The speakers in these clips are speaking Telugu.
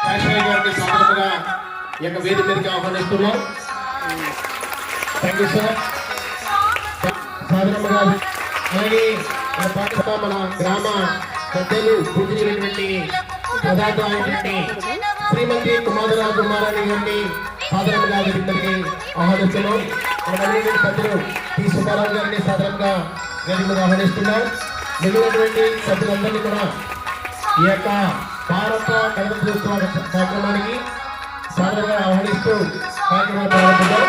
కాశ్మీర్ గారిని సాధారణంగా ఈ యొక్క వేదిక మీదకి ఆహ్వానిస్తున్నాం. Thank you sir. సాధారణంగా అలాగే మన పాకిస్తాన్ మన గ్రామ పెద్దలు పూజనటువంటి ప్రధానమైనటువంటి శ్రీమతి కుమారరావు కుమారాణి గారిని సాధారణంగా వేదిక మీదకి ఆహ్వానిస్తున్నాం. మన పెద్దలు టి సుబ్బారావు గారిని సాధారణంగా వేదిక మీద ఆహ్వానిస్తున్నాం. మిగిలినటువంటి సభ్యులందరినీ కూడా ఈ యొక్క భారత గణతంత్రోత్సవ కార్యక్రమానికి సాధారణంగా ఆహ్వానిస్తూ కార్యక్రమాలు ప్రారంభిద్దాం.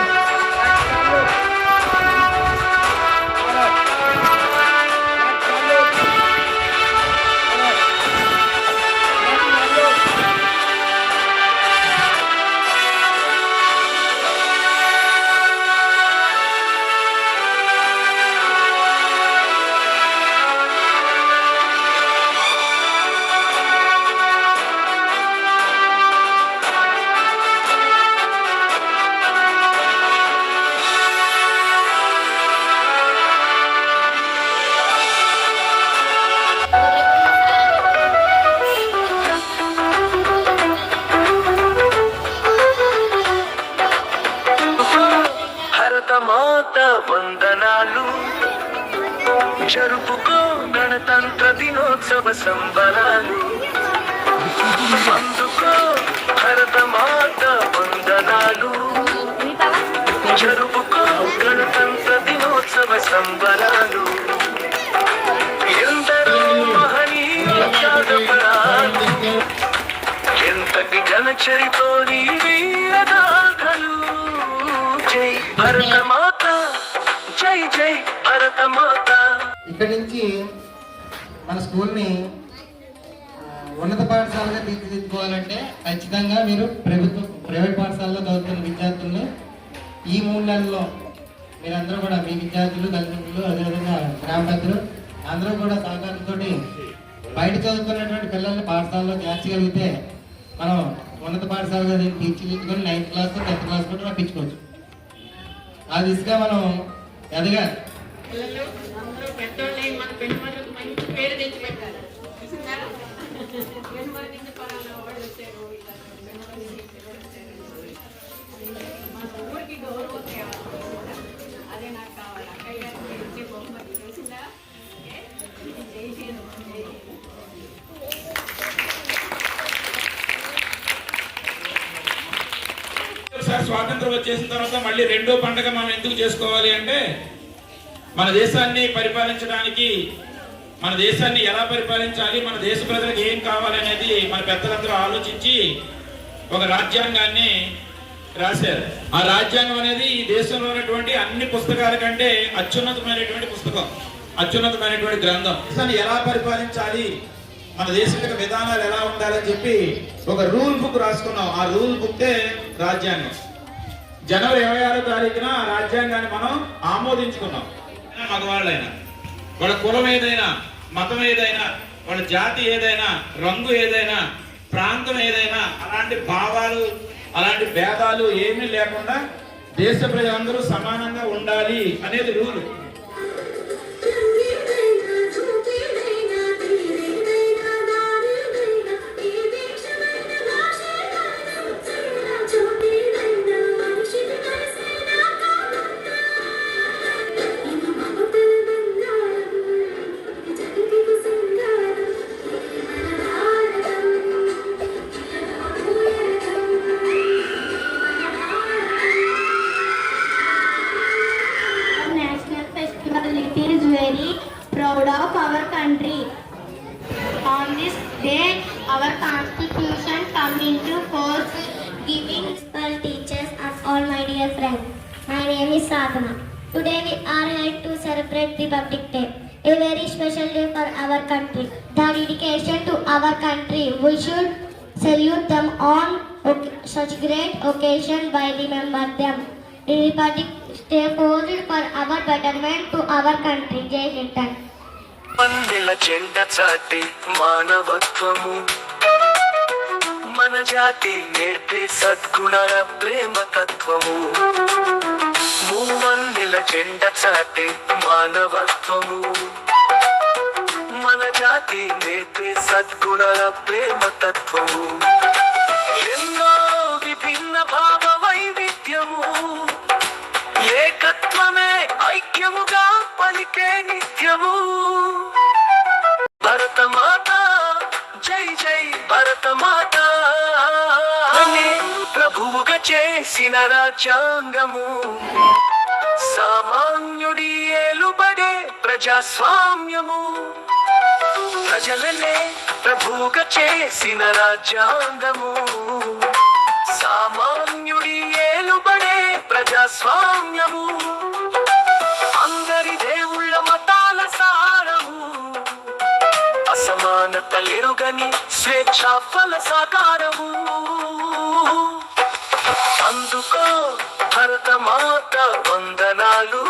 వందనాలు జరుపుకో గణతంత్ర దినోత్సవ సంబరాలు అందుకో భరత మాత వందనాలు జరుపుకో గణతంత్ర దినోత్సవ సంబరాలు ఎందరో మహనీయుల త్యాగపరాలు ఎంతటి జనచరితోని వీరగాథలు జై భరత మాత జై జై భరత మాత. ఇక్కడి నుంచి మన స్కూల్ని ఉన్నత పాఠశాలగా తీర్చిదిద్దుకోవాలంటే ఖచ్చితంగా మీరు ప్రైవేట్ పాఠశాలలో చదువుతున్న విద్యార్థులను ఈ 3 నెలల్లో మీరందరూ కూడా మీ విద్యార్థులు తల్లిదండ్రులు అదేవిధంగా గ్రామ పెద్దలు అందరూ కూడా సహకారంతో బయట చదువుతున్నటువంటి పిల్లల్ని పాఠశాలలో చేర్చగలిగితే మనం ఉన్నత పాఠశాలగా తీర్చిదిద్దుకొని 9th క్లాస్ 10th క్లాస్ కూడా రప్పించుకోవచ్చు. ఆ దిశగా మనం ఎదగాలి. స్వాతంత్రం వచ్చేసిన తర్వాత మళ్ళీ రెండో పండుగ మనం ఎందుకు చేసుకోవాలి అంటే మన దేశాన్ని పరిపాలించడానికి మన దేశాన్ని ఎలా పరిపాలించాలి, మన దేశ ప్రజలకు ఏం కావాలనేది మన పెద్దలందరూ ఆలోచించి ఒక రాజ్యాంగాన్ని రాశారు. ఆ రాజ్యాంగం అనేది ఈ దేశంలో ఉన్నటువంటి అన్ని పుస్తకాల కంటే అత్యున్నతమైనటువంటి పుస్తకం, అత్యున్నతమైనటువంటి గ్రంథం. దేశాన్ని ఎలా పరిపాలించాలి, మన దేశం యొక్క విధానాలు ఎలా ఉండాలని చెప్పి ఒక రూల్ బుక్ రాసుకున్నాం. ఆ రూల్ బుక్కే రాజ్యాంగం. జనవరి 26వ తారీఖున ఆ రాజ్యాంగాన్ని మనం ఆమోదించుకున్నాం. మగవాళ్ళైనా, వాళ్ళ కులం ఏదైనా, మతం ఏదైనా, వాళ్ళ జాతి ఏదైనా, రంగు ఏదైనా, ప్రాంతం ఏదైనా, అలాంటి భావాలు అలాంటి భేదాలు ఏమీ లేకుండా దేశ ప్రజలందరూ సమానంగా ఉండాలి అనేది rule. Proud of our country. On this day, our constitution come into force, giving all teachers and all my dear friends. My name is Sadhana. Today we are here to celebrate the Republic Day, a very special day for our country. The dedication to our country, we should salute them on such great occasion by remember them. The Republic Day forward for our betterment to our country. Jai Hind. వందెల జెండ చాటి మానవత్వము మన జాతి నేర్పే సద్గుణాల ప్రేమ తత్వము. మూవన్నెల జెండ చాటి మానవత్వము మన జాతి నేర్పే సద్గుణాల ప్రేమ తత్వము. భావ వైవిధ్యము ఏకత్వమే ఐక్యముగా పలికే నిత్యము భరతమాత జై జై భరతమాత అని ప్రభువుగా చేసిన రాజ్యాంగము సామాన్యుడి ఏలుబడే ప్రజాస్వామ్యము ప్రజలనే ప్రభువుగా చేసిన రాజ్యాంగము సామాన్యుడి ఏలుబడే ప్రజాస్వామ్యము అందరి దేవుళ్ళ మతాల సారము అసమానతలెరుగని స్వేచ్ఛా ఫల సాకారము అందుకో భరతమాత వందనాలు.